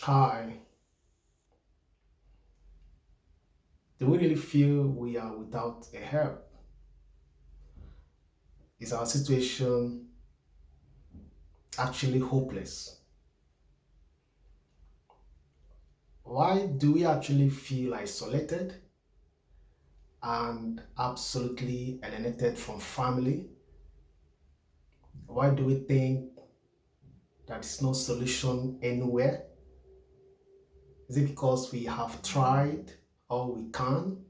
Hi, do we really feel we are without a help? Is our situation actually hopeless? Why do we actually feel isolated and absolutely alienated from family? Why do we think there is no solution anywhere? Is it because we have tried all we can?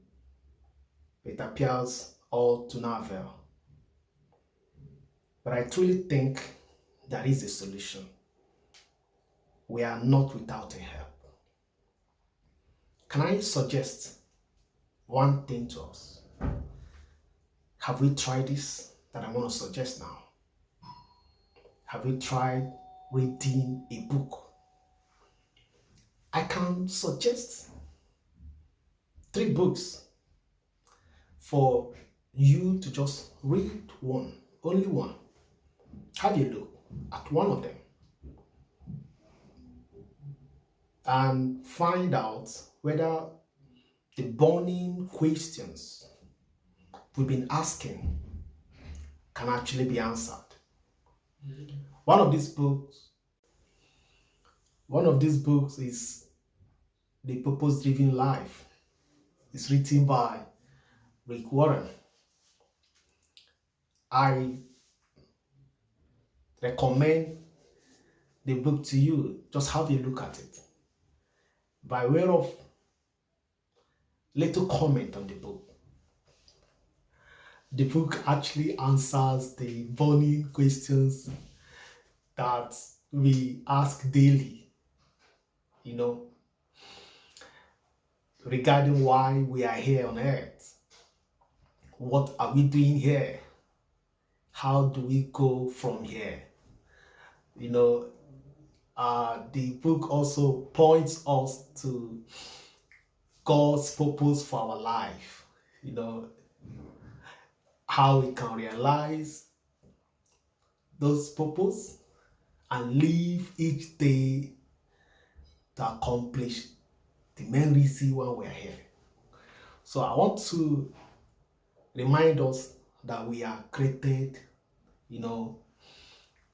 It appears all to no avail. But I truly think there is a solution. We are not without a help. Can I suggest one thing to us? Have we tried this that I want to suggest now? Have we tried reading a book? I can suggest three books for you to just read one, only one. Have a look at one of them and find out whether the burning questions we've been asking can actually be answered. One of these books, one of these books is The Purpose Driven Life. It's written by Rick Warren. I recommend the book to you. Just have a look at it. By way of little comment on the book actually answers the burning questions that we ask daily, you know, regarding why we are here on earth. What are we doing here? How do we go from here? You know, the book also points us to God's purpose for our life, you know, how we can realize those purpose and live each day to accomplish the main reason why we're here. So I want to remind us that we are created, you know,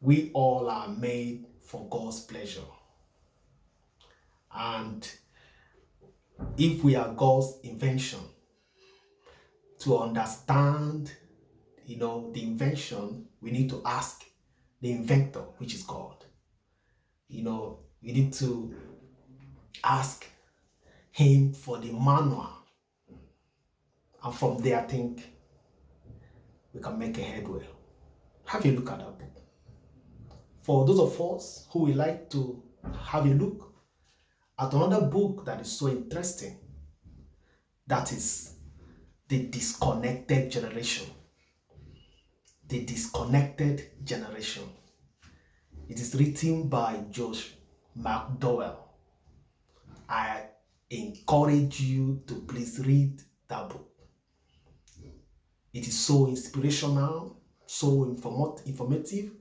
we all are made for God's pleasure. And if we are God's invention, to understand, the invention, we need to ask the inventor, which is God. We need to ask him for the manual. And from there, I think we can make a headway. Have a look at that book. For those of us who would like to have a look at another book that is so interesting, that is The Disconnected Generation. The Disconnected Generation. It is written by Josh McDowell. I encourage you to please read that book. It is so inspirational, so informative,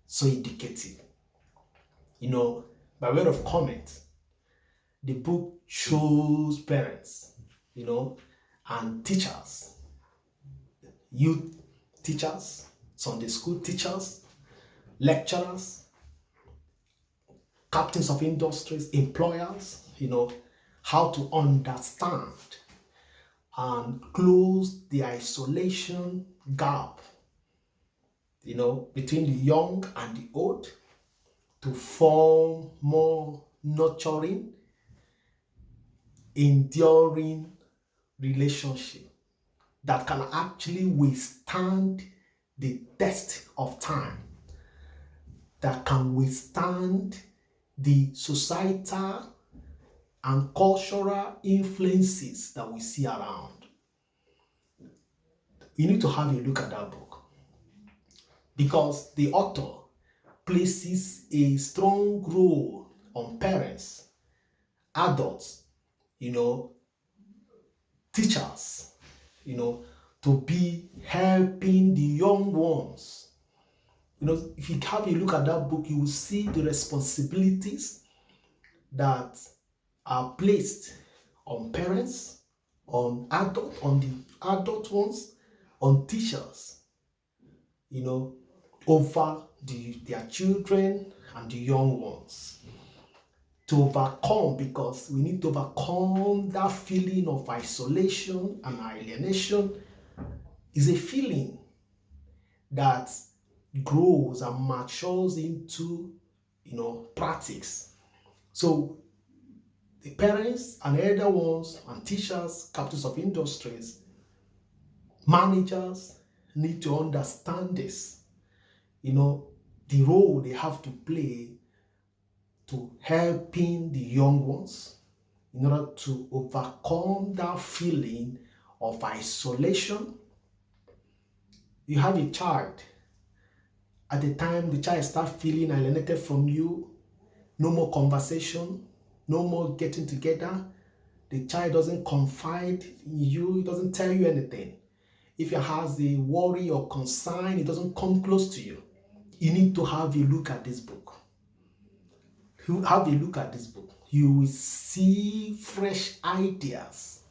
so educative. By way of comment, the book shows parents, and teachers, youth teachers, Sunday school teachers, lecturers, captains of industries, employers, how to understand and close the isolation gap, between the young and the old, to form more nurturing, enduring relationship that can actually withstand the test of time, that can withstand the societal and cultural influences that we see around. You need to have a look at that book because the author places a strong role on parents, adults, teachers, to be helping the young ones. If you have a look at that book, you will see the responsibilities that are placed on parents, on the adult ones, on teachers, over their children and the young ones. To overcome, because we need to overcome that feeling of isolation and alienation. Is a feeling that grows and matures into practice. So the parents and elder ones and teachers, captains of industries, managers need to understand this, the role they have to play to helping the young ones in order to overcome that feeling of isolation. You have a child. At the time the child starts feeling alienated from you, no more conversation, no more getting together. The child doesn't confide in you, it doesn't tell you anything. If he has a worry or concern, it doesn't come close to you. You need to have a look at this book. Have a look at this book. You will see fresh ideas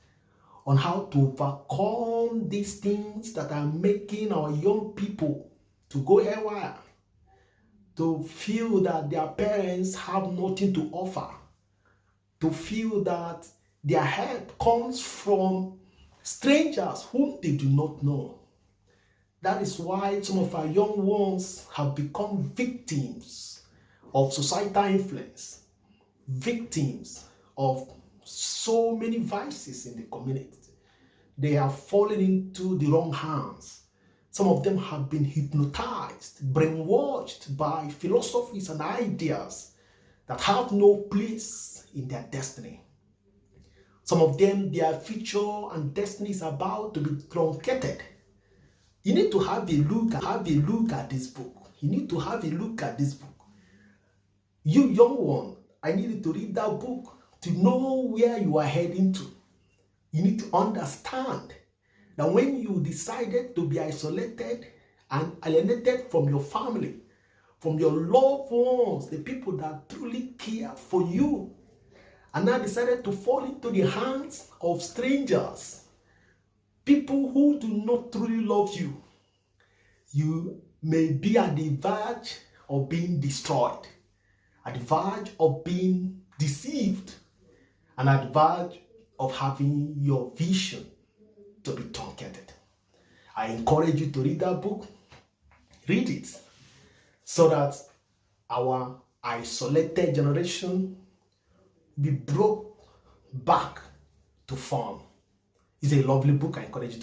on how to overcome these things that are making our young people to go haywire, to feel that their parents have nothing to offer, to feel that their help comes from strangers whom they do not know. That is why some of our young ones have become victims of societal influence, victims of so many vices in the community. They have fallen into the wrong hands. Some of them have been hypnotized, brainwashed by philosophies and ideas that have no place in their destiny. Some of them, their future and destiny is about to be truncated. You need to have a look at this book. You need to have a look at this book. You young one, I need you to read that book to know where you are heading to. You need to understand that when you decided to be isolated and alienated from your family, from your loved ones, the people that truly care for you, and now decided to fall into the hands of strangers, people who do not truly love you, you may be at the verge of being destroyed, at the verge of being deceived, and at the verge of having your vision to be truncated. I encourage you to read that book. Read it so that our isolated generation be brought back to form. It's a lovely book. I encourage you to